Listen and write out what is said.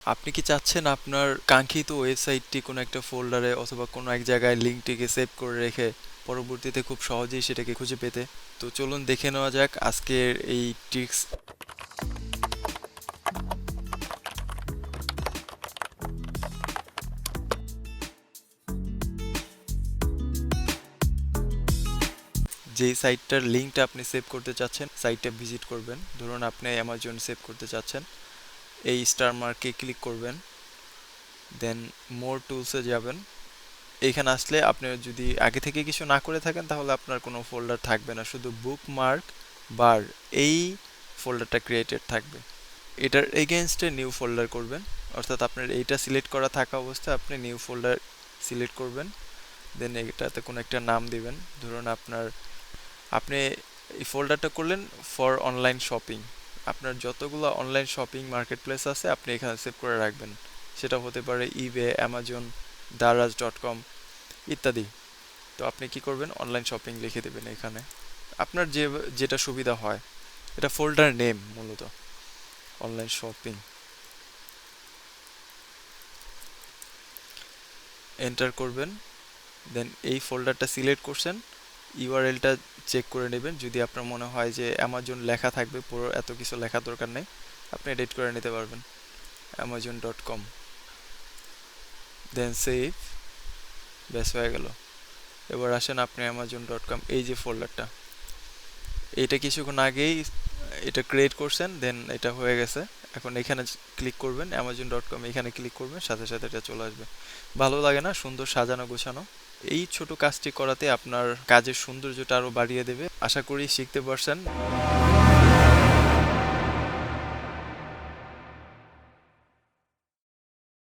আপনি কি চাচ্ছেন আপনার কাঙ্ক্ষিত ওয়েবসাইটটি কোনো একটা ফোল্ডারে অথবা কোনো এক জায়গায় লিঙ্কটিকে সেভ করে রেখে পরবর্তীতে খুব সহজেই সেটাকে খুঁজে পেতে? তো চলুন দেখে নেওয়া যাক আজকের এই ট্রিক্স। যেই সাইটটার লিঙ্কটা আপনি সেভ করতে চাচ্ছেন সাইটটা ভিজিট করবেন। ধরুন আপনি অ্যামাজন সেভ করতে চাচ্ছেন, এই স্টার মার্কে ক্লিক করবেন, দেন মোর টুলসে যাবেন। এইখানে আসলে আপনি যদি আগে থেকে কিছু না করে থাকেন তাহলে আপনার কোনো ফোল্ডার থাকবে না, শুধু বুকমার্ক বার এই ফোল্ডারটা ক্রিয়েটেড থাকবে। এটার এগেনস্টে নিউ ফোল্ডার করবেন, অর্থাৎ আপনার এইটা সিলেক্ট করা থাকা অবস্থায় আপনি নিউ ফোল্ডার সিলেক্ট করবেন, দেন এটাতে কোনো একটা নাম দিবেন। ধরুন আপনি এই ফোল্ডারটা করলেন ফর অনলাইন শপিং। আপনার যতগুলো অনলাইন শপিং মার্কেট প্লেস আছে আপনি এখানে সেভ করে রাখবেন। সেটা হতে পারে ইবে, অ্যামাজন, দারাজ.com ইত্যাদি। তো আপনি কি করবেন, অনলাইন শপিং লিখে দেবেন এখানে, আপনার যেটা সুবিধা হয়। এটা ফোল্ডার নেম মূলত, অনলাইন শপিং। এন্টার করবেন, দেন এই ফোল্ডারটা সিলেক্ট করছেন, ইউআরএলটা চেক করে নেবেন। যদি আপনার মনে হয় যে অ্যামাজন লেখা থাকবে, পুরো এত কিছু লেখার দরকার নেই, আপনি এডিট করে নিতে পারবেন, amazon.com, দেন সেভ। ব্যাস হয়ে গেল। এবার আসেন আপনি amazon.com, এই যে ফোল্ডারটা, এটা কিছুক্ষণ আগেই এটা ক্রিয়েট করছেন, দেন এটা হয়ে গেছে। এখন এখানে ক্লিক করবেন, amazon.com এখানে ক্লিক করবেন, সাথে সাথে এটা চলে আসবে। ভালো লাগে না, সুন্দর সাজানো গোছানো? এই ছোট কাজটি করাতে আপনার কাজের সৌন্দর্যটা আরো বাড়িয়ে দেবে। আশা করি শিখতে পারছেন।